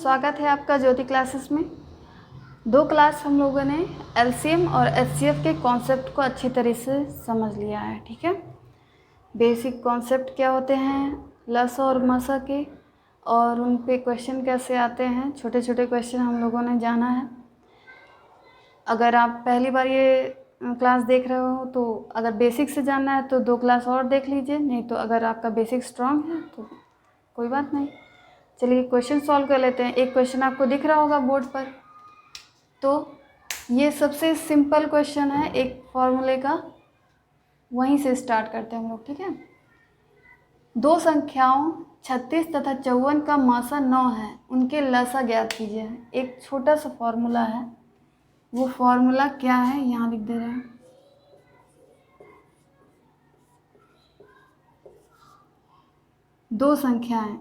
स्वागत है आपका ज्योति क्लासेस में। 2 क्लास हम लोगों ने एलसीएम और एचसीएफ के कॉन्सेप्ट को अच्छी तरह से समझ लिया है। ठीक है, बेसिक कॉन्सेप्ट क्या होते हैं लसा और मसा के, और उन पे क्वेश्चन कैसे आते हैं, छोटे छोटे क्वेश्चन हम लोगों ने जाना है। अगर आप पहली बार ये क्लास देख रहे हो तो अगर बेसिक से जानना है तो 2 क्लास और देख लीजिए, नहीं तो अगर आपका बेसिक स्ट्रांग है तो कोई बात नहीं। चलिए क्वेश्चन सॉल्व कर लेते हैं। एक क्वेश्चन आपको दिख रहा होगा बोर्ड पर, तो ये सबसे सिंपल क्वेश्चन है एक फॉर्मूले का, वहीं से स्टार्ट करते हैं हम लोग। ठीक है, 2 संख्याओं 36 तथा 54 का मासा 9 है, उनके लसा ज्ञात कीजिए। एक छोटा सा फॉर्मूला है, वो फॉर्मूला क्या है यहाँ लिख दे रहे हैं। दो संख्याएं,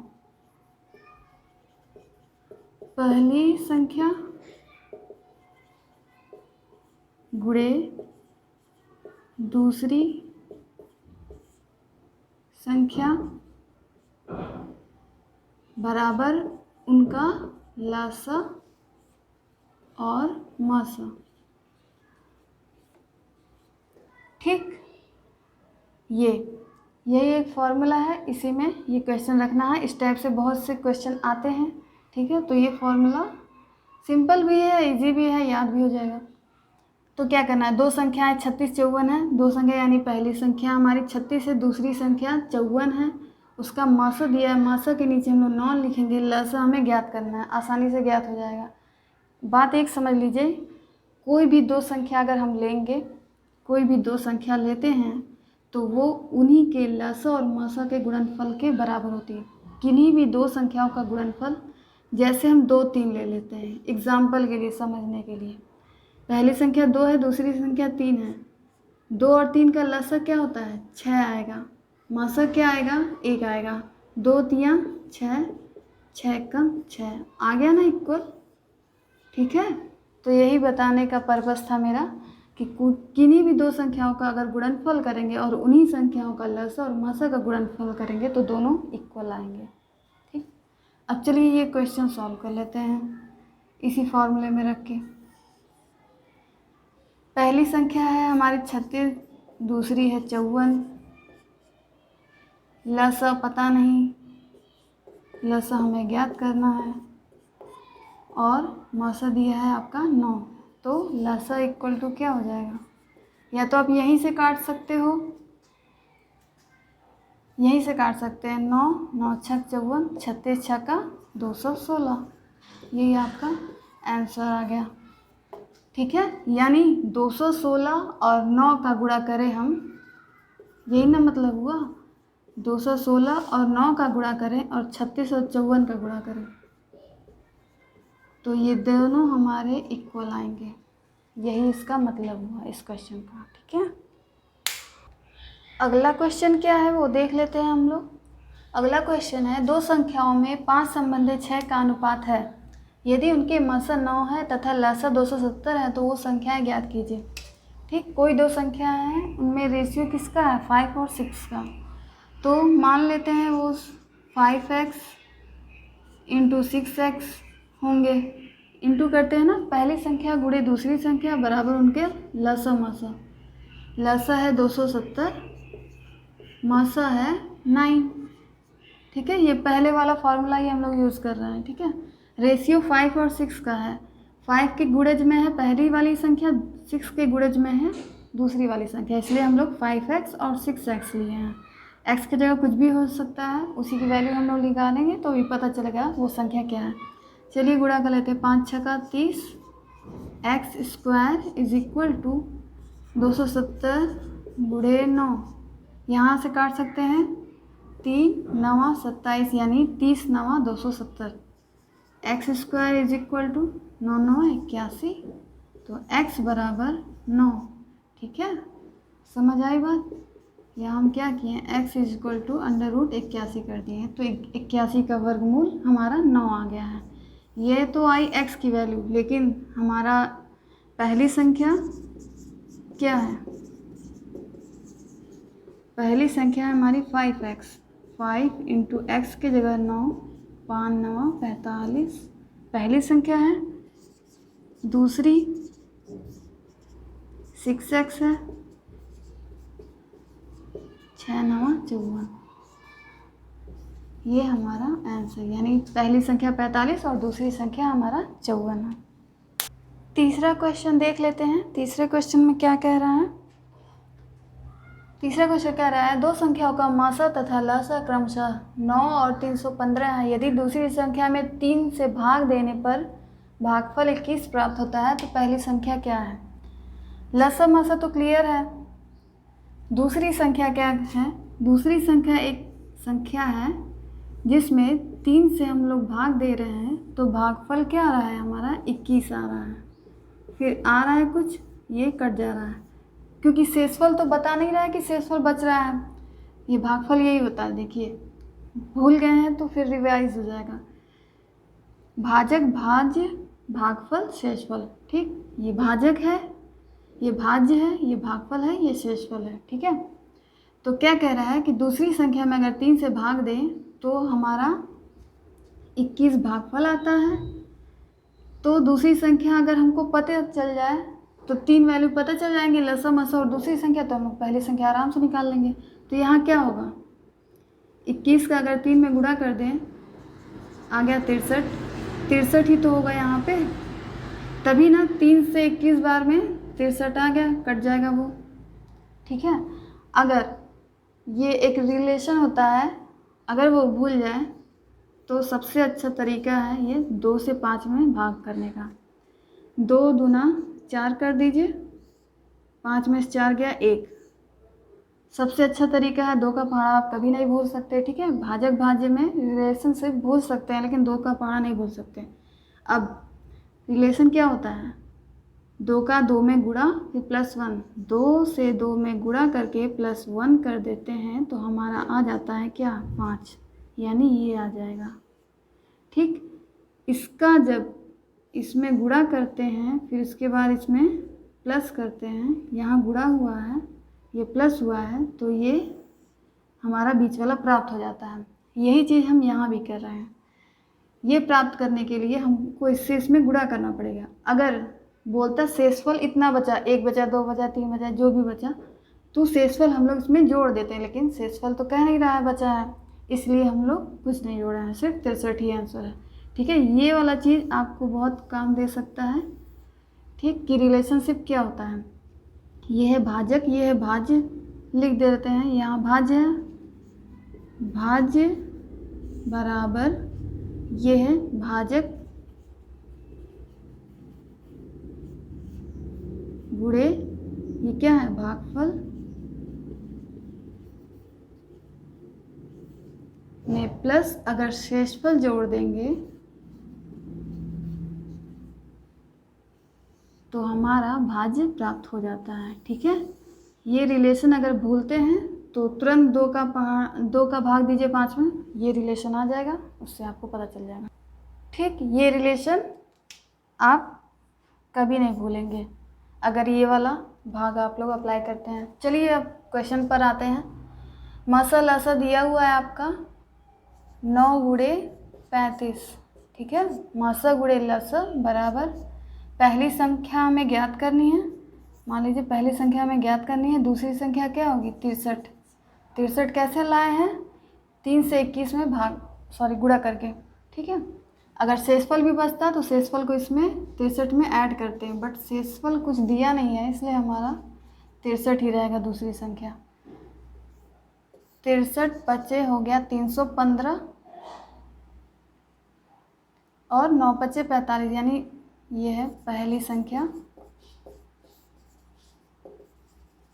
पहली संख्या गुणे दूसरी संख्या बराबर उनका लसा और मासा। ठीक, यही एक फॉर्मूला है, इसी में ये क्वेश्चन रखना है। इस टाइप से बहुत से क्वेश्चन आते हैं। ठीक है, तो ये फॉर्मूला सिंपल भी है, इजी भी है, याद भी हो जाएगा। तो क्या करना है, 2 संख्याएं 36 54 है, 2 संख्या यानी पहली संख्या हमारी 36 है, दूसरी संख्या 54 है, उसका मासा दिया है, मासा के नीचे हम लोग 9 लिखेंगे, लसा हमें ज्ञात करना है, आसानी से ज्ञात हो जाएगा। बात एक समझ लीजिए, कोई भी 2 संख्या अगर हम लेंगे, कोई भी 2 संख्या लेते हैं तो वो उन्हीं के लसा और मासा के गुणनफल के बराबर होती है। किन्हीं भी 2 संख्याओं का गुणनफल, जैसे हम 2 3 ले लेते हैं एग्जाम्पल के लिए, समझने के लिए। पहली संख्या 2 है, दूसरी संख्या 3 है, 2 और 3 का लसा क्या होता है 6 आएगा, मासा क्या आएगा 1 आएगा, 2 3 6, 6 कम 6 आ गया ना इक्वल। ठीक है, तो यही बताने का पर्पस था मेरा कि किन्हीं भी 2 संख्याओं का अगर गुणनफल करेंगे और उन्हीं संख्याओं का लसा और मासा का गुणनफल करेंगे तो दोनों इक्वल आएंगे। ठीक, अब चलिए ये क्वेश्चन सॉल्व कर लेते हैं इसी फॉर्मूले में रख के। पहली संख्या है हमारी 36, दूसरी है 54, लसा पता नहीं, लसा हमें ज्ञात करना है, और मासा दिया है आपका 9, तो लसा इक्वल टू क्या हो जाएगा, या तो आप यहीं से काट सकते हो, यहीं से काट सकते हैं, 9 9 6 54, 36 6 का 216, यही आपका आंसर आ गया। ठीक है, यानी 216 और 9 का गुणा करें हम, यही ना मतलब हुआ, 216 और 9 का गुणा करें और 36 और 54 का गुणा करें तो ये दोनों हमारे इक्वल आएंगे, यही इसका मतलब हुआ इस क्वेश्चन का। ठीक है, अगला क्वेश्चन क्या है वो देख लेते हैं हम लोग। अगला क्वेश्चन है, 2 संख्याओं में 5 संबंधी 6 का अनुपात है, यदि उनके मासा 9 है तथा लसा 270 है तो वो संख्याएं ज्ञात कीजिए। ठीक, कोई 2 संख्या हैं, उनमें रेशियो किसका है 5 और 6 का, तो मान लेते हैं वो 5x इंटू 6x होंगे। इंटू करते हैं ना, पहली संख्या गुणे दूसरी संख्या बराबर उनके लसा मासा। लसा है 270, मासा है 9। ठीक है, ये पहले वाला फार्मूला ही हम लोग यूज़ कर रहे हैं। ठीक है, रेशियो 5 और 6 का है, 5 के गुणज में है पहली वाली संख्या, 6 के गुणज में है दूसरी वाली संख्या, इसलिए हम लोग 5x और 6x लिए हैं। x की जगह कुछ भी हो सकता है, उसी की वैल्यू हम लोग निकालेंगे तो भी पता चलेगा वो संख्या क्या है। चलिए गुणा कर लेते हैं, 5 6 का 30, x square is equal to 270 गुणे 9, यहाँ से काट सकते हैं 3 9 27, यानी 30 9 270, x square is equal to 9 9 81, तो x बराबर 9। ठीक है, समझ आई बात। या हम क्या किए, x इज इक्वल टू √81 कर दिए, तो 81 का वर्गमूल हमारा 9 आ गया है। ये तो आई x की वैल्यू, लेकिन हमारा पहली संख्या क्या है, पहली संख्या है हमारी 5x, 5 इंटू एक्स की जगह 9, 5 9 45, पहली संख्या है, दूसरी 6x है, 6 9 54। ये हमारा आंसर, यानी पहली संख्या 45 और दूसरी संख्या हमारा 54 है। तीसरा क्वेश्चन देख लेते हैं। तीसरे क्वेश्चन में क्या कह रहा है? तीसरा क्वेश्चन कह रहा है दो संख्याओं का मासा तथा लसा क्रमशः 9 और 315 है। यदि दूसरी संख्या में 3 से भाग देने पर भागफल 21 प्राप्त होता है तो पहली संख्या क्या है? लसा मासा तो क्लियर है। दूसरी संख्या क्या है? दूसरी संख्या एक संख्या है जिसमें 3 से हम लोग भाग दे रहे हैं, तो भागफल क्या आ रहा है हमारा? 21 आ रहा है। फिर आ रहा है कुछ, ये कट जा रहा है क्योंकि शेषफल तो बता नहीं रहा है कि शेषफल बच रहा है। ये भागफल यही होता है। देखिए, भूल गए हैं तो फिर रिवाइज हो जाएगा। भाजक, भाज्य, भागफल, शेषफल। ठीक, ये भाजक है, ये भाज्य है, ये भागफल है, ये शेषफल है। ठीक है, तो क्या कह रहा है कि दूसरी संख्या में अगर 3 से भाग दें तो हमारा 21 भागफल आता है। तो दूसरी संख्या अगर हमको पता चल जाए तो 3 वैल्यू पता चल जाएंगे, लसा मसा और दूसरी संख्या, तो हम पहली संख्या आराम से निकाल लेंगे। तो यहाँ क्या होगा? 21 का अगर 3 में गुणा कर दें, आ गया 63। 63 ही तो होगा यहाँ पे, तभी ना 3 से 21 बार में 63 आ गया, कट जाएगा वो। ठीक है, अगर ये एक रिलेशन होता है, अगर वो भूल जाए तो सबसे अच्छा तरीका है ये 2 से 5 में भाग करने का। 2 दूना 4 कर दीजिए, 5 में से 4 गया 1। सबसे अच्छा तरीका है। 2 का पहाड़ा आप कभी नहीं भूल सकते। ठीक है, भाजक भाज्य में रिलेशनशिप भूल सकते हैं लेकिन 2 का पहाड़ा नहीं भूल सकते। अब रिलेशन क्या होता है? 2 का 2 में गुणा फिर +1, 2 से 2 में गुणा करके +1 कर देते हैं तो हमारा आ जाता है क्या? 5, यानी ये आ जाएगा। ठीक, इसका जब इसमें गुणा करते हैं फिर उसके बाद इसमें प्लस करते हैं, यहाँ गुणा हुआ है, ये प्लस हुआ है, तो ये हमारा बीच वाला प्राप्त हो जाता है। यही चीज़ हम यहाँ भी कर रहे हैं। ये प्राप्त करने के लिए हमको इससे इसमें गुणा करना पड़ेगा। अगर बोलता शेषफल इतना बचा, 1 बचा, 2 बचा, 3 बचा, जो भी बचा, तो शेषफल हम लोग इसमें जोड़ देते हैं, लेकिन शेषफल तो कह नहीं रहा है बचा है, इसलिए हम लोग कुछ नहीं जोड़ा है, सिर्फ 63 ही आंसर है। ठीक है, ये वाला चीज़ आपको बहुत काम दे सकता है। ठीक, कि रिलेशनशिप क्या होता है? ये है भाजक, ये है भाज्य, लिख देते हैं। यहाँ भाज्य है, भाज्य बराबर ये है भाजक गुणे ये क्या है? भागफल में प्लस अगर शेषफल जोड़ देंगे तो हमारा भाज्य प्राप्त हो जाता है। ठीक है, ये रिलेशन अगर भूलते हैं तो तुरंत 2 का भाग दीजिए 5 में, ये रिलेशन आ जाएगा, उससे आपको पता चल जाएगा। ठीक, ये रिलेशन आप कभी नहीं भूलेंगे अगर ये वाला भाग आप लोग अप्लाई करते हैं। चलिए अब क्वेश्चन पर आते हैं। मासा लसा दिया हुआ है आपका 9 गुणे 35। ठीक है, मासा गुणे लसा बराबर पहली संख्या हमें ज्ञात करनी है। मान लीजिए पहली संख्या हमें ज्ञात करनी है, दूसरी संख्या क्या होगी? 63। 63 कैसे लाए हैं? 3 से 21 में गुणा करके। ठीक है, अगर शेषफल भी बचता तो शेषफल को इसमें 63 में ऐड करते हैं, बट शेषफल कुछ दिया नहीं है इसलिए हमारा 63 ही रहेगा दूसरी संख्या। 63 बचे हो गया 315 और 9 बचे 45, यानी ये है पहली संख्या।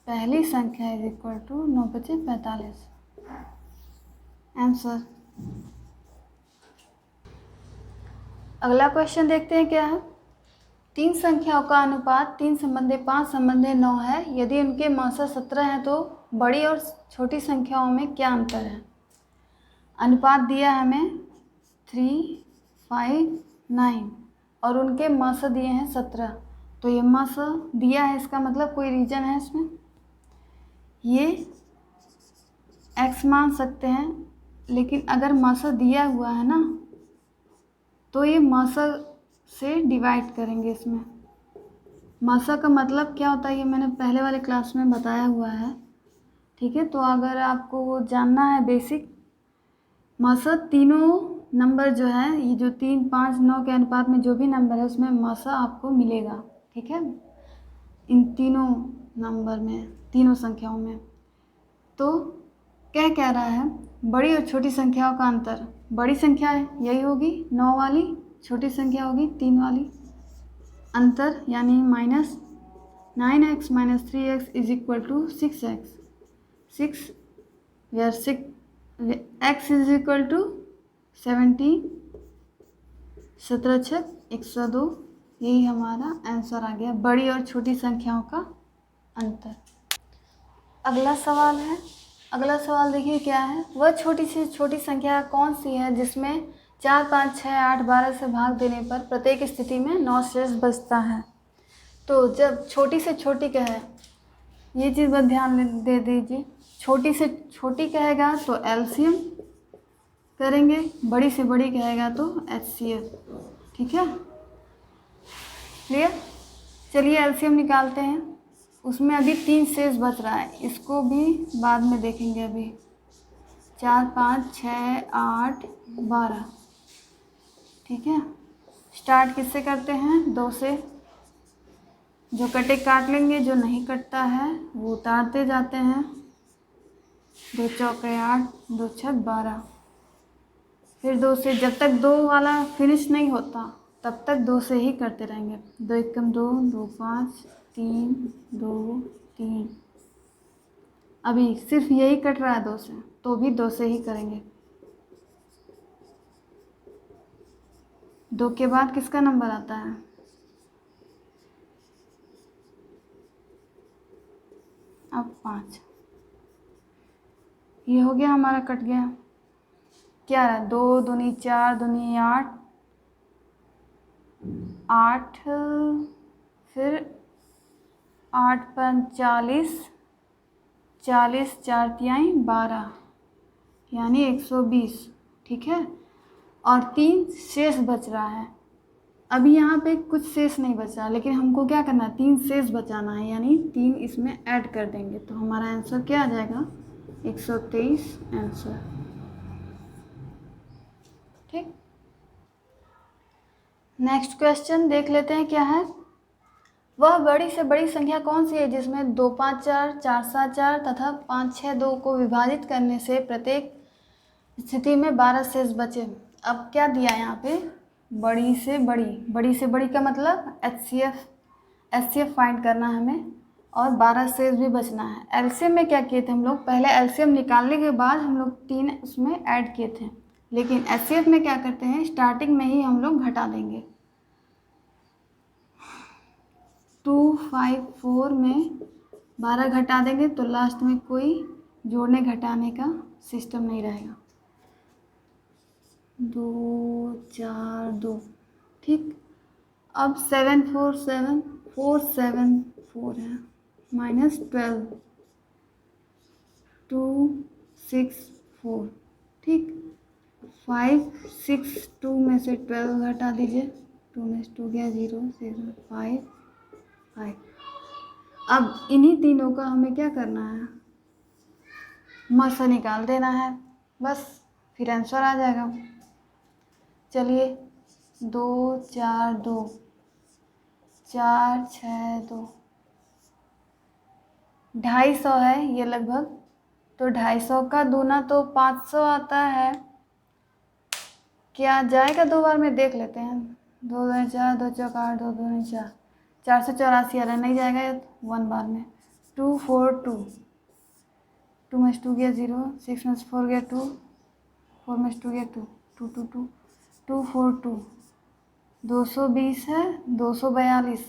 पहली संख्या इज इक्वल टू 9 बचे 45 आंसर। अगला क्वेश्चन देखते हैं क्या है। 3 संख्याओं का अनुपात 3 संबंधे 5 संबंधे 9 है। यदि उनके मासा 17 हैं तो बड़ी और छोटी संख्याओं में क्या अंतर है? अनुपात दिया है हमें 3, 5, 9 और उनके मासा दिए हैं 17। तो ये मासा दिया है, इसका मतलब कोई रीजन है इसमें, ये x मान सकते हैं। लेकिन अगर मासा दिया हुआ है ना, तो ये मासा से डिवाइड करेंगे इसमें। मासा का मतलब क्या होता है ये मैंने पहले वाले क्लास में बताया हुआ है, ठीक है। तो अगर आपको वो जानना है बेसिक, मासा तीनों नंबर जो है, ये जो 3, 5, 9 के अनुपात में जो भी नंबर है उसमें मासा आपको मिलेगा, ठीक है, इन तीनों नंबर में, तीनों संख्याओं में। तो क्या रहा है, बड़ी और छोटी संख्याओं का अंतर, बड़ी संख्या यही होगी 9 वाली, छोटी संख्या होगी 3 वाली। अंतर यानी -9x - 3x is equal to 6x, 6 where 6 x is equal to 17, 17 छक 102। यही हमारा आंसर आ गया, बड़ी और छोटी संख्याओं का अंतर। अगला सवाल है, अगला सवाल देखिए क्या है, वह छोटी से छोटी संख्या कौन सी है जिसमें 4, 5, 6, 8, 12 से भाग देने पर प्रत्येक स्थिति में 9 शेष बचता है। तो जब छोटी से छोटी कहे, ये चीज़ पर ध्यान दे दीजिए, छोटी से छोटी कहेगा तो एलसीएम करेंगे, बड़ी से बड़ी कहेगा तो एचसीएफ, ठीक है, क्लियर। चलिए एलसीएम निकालते हैं, उसमें अभी 3 शेष बच रहा है, इसको भी बाद में देखेंगे। अभी 4, 5, 6, 8, 12, ठीक है। स्टार्ट किससे करते हैं, 2 से, जो कटे काट लेंगे, जो नहीं कटता है वो उतारते जाते हैं। 2 चौके 8, 2 छक 12, फिर 2 से, जब तक 2 वाला फिनिश नहीं होता तब तक 2 से ही करते रहेंगे। 2 एकम 2, 2 5, 3, 2 3, अभी सिर्फ यही कट रहा है 2 से, तो भी 2 से ही करेंगे। 2 के बाद किसका नंबर आता है, अब 5, ये हो गया हमारा, कट गया। क्या रहा, 2 दूनी 4, दूनी 8, 8, फिर 8 पंच 40, 40 4 तिहाई 12, यानी 120, ठीक है। और 3 शेष बच रहा है, अभी यहाँ पे कुछ शेष नहीं बचा, लेकिन हमको क्या करना है, 3 शेष बचाना है, यानी 3 इसमें ऐड कर देंगे, तो हमारा आंसर क्या आ जाएगा, 123 आंसर, ठीक। नेक्स्ट क्वेश्चन देख लेते हैं क्या है, वह बड़ी से बड़ी संख्या कौन सी है जिसमें 2 5 4, 4 7 4 तथा 5 6 2 को विभाजित करने से प्रत्येक स्थिति में 12 शेष बचे। अब क्या दिया है यहाँ पे, बड़ी से बड़ी, बड़ी से बड़ी का मतलब एचसीएफ फाइंड करना है हमें, और 12 शेष भी बचना है। एलसीएम में क्या किए थे हम लोग, पहले एलसीएम निकालने के बाद हम लोग 3 उसमें ऐड किए थे, लेकिन एचसीएफ में क्या करते हैं, स्टार्टिंग में ही हम लोग घटा देंगे। 2 5 4 में 12 घटा देंगे तो लास्ट में कोई जोड़ने घटाने का सिस्टम नहीं रहेगा। 2 4 2, ठीक। अब 7 4 7 4 7 4 है, -12, 2 6 4, ठीक। 5 6 2 में से 12 घटा दीजिए, 2 में से 2 गया 0 0 5 5। अब इन्हीं तीनों का हमें क्या करना है, मासा निकाल देना है, बस फिर आंसर आ जाएगा। चलिए 2 4 2, 4 6 2, 250 है ये लगभग, तो 250 का दूना तो 500 आता है, क्या जाएगा 2 बार में देख लेते हैं। 2 2 4, 2 चौक 8, 2 2 4, 484 आ रहा है, नहीं जाएगा 1 बार में। 2 4 2, 2 में से 2 गया 0, 6 में से 4 गया 2, 4 में से 2 गया 2, 2 2 2, 2 4 2, 220 है, 242,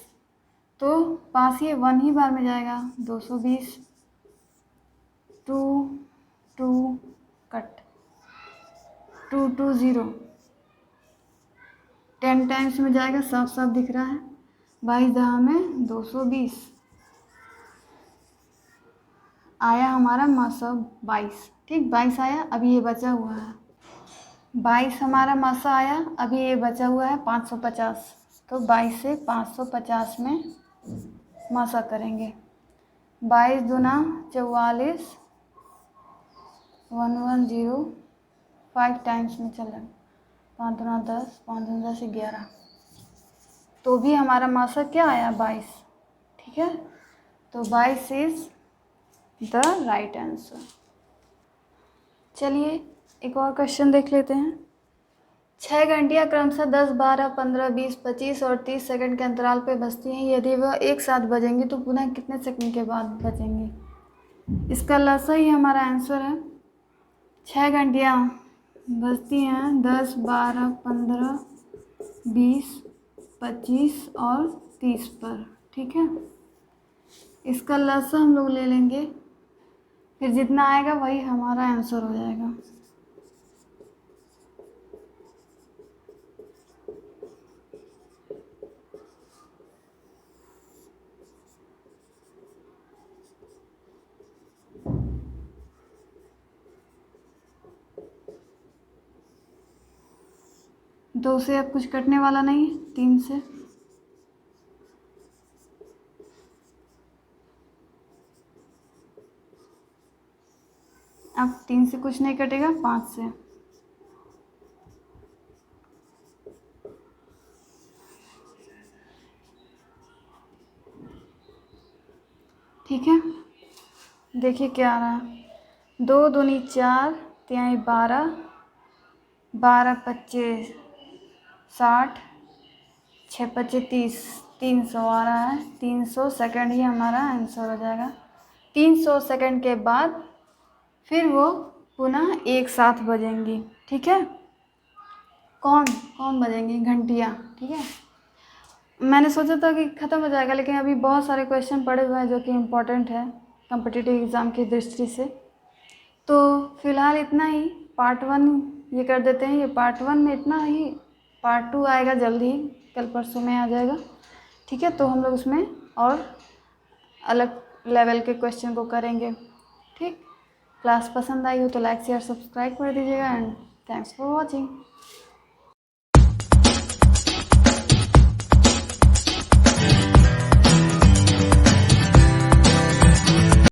तो पास ये 1 ही बार में जाएगा, 220, 2 2 कट, 2 2 0, 10 टाइम्स में जाएगा, साफ साफ दिख रहा है, 22 दहा में 220, आया हमारा मासा 22, ठीक। 22 आया, अभी ये बचा हुआ है 22 हमारा मासा आया, अभी ये बचा हुआ है 550, तो 22 से 550 में मासा करेंगे। 22 दूना 44, 1105 टाइम्स में चलेगा। 5 दूना 10, 5 दूना 10 11, तो भी हमारा मासा क्या आया 22। ठीक है, तो 22 इज़ द राइट आंसर। चलिए एक और क्वेश्चन देख लेते हैं। 6 घंटियाँ क्रमशः 10, 12, 15, 20, 25 और 30 सेकंड के अंतराल पर बजती हैं। यदि वह एक साथ बजेंगी तो पुनः कितने सेकंड के बाद बजेंगी? इसका लसा ही हमारा आंसर है। 6 घंटियाँ बजती हैं 10, 12, 15, 20, 25 और 30 पर। ठीक है, इसका लसा हम लोग ले लेंगे, फिर जितना आएगा वही हमारा आंसर हो जाएगा। दो से अब कुछ कटने वाला नहीं है, 3 से। अब 3 से कुछ नहीं कटेगा, 5 से। ठीक है, देखिए क्या आ रहा है। 2 दूनी 4, 3 12, 12 25 60, 6 25 30, 300 आ रहा है। 300 सेकंड ही हमारा आंसर हो जाएगा। 300 सेकंड के बाद फिर वो पुनः एक साथ बजेंगी। ठीक है, कौन कौन बजेंगी? घंटियाँ। ठीक है, मैंने सोचा था कि ख़त्म हो जाएगा, लेकिन अभी बहुत सारे क्वेश्चन पड़े हुए हैं जो कि इम्पोर्टेंट है कॉम्पिटिटिव एग्ज़ाम की दृष्टि से। तो फ़िलहाल इतना ही, पार्ट 1 ये कर देते हैं। ये पार्ट 1 में इतना ही, पार्ट 2 आएगा जल्दी ही, कल परसों में आ जाएगा। ठीक है, तो हम लोग उसमें और अलग लेवल के क्वेश्चन को करेंगे। ठीक, क्लास पसंद आई हो तो लाइक शेयर सब्सक्राइब कर दीजिएगा एंड थैंक्स फॉर वॉचिंग।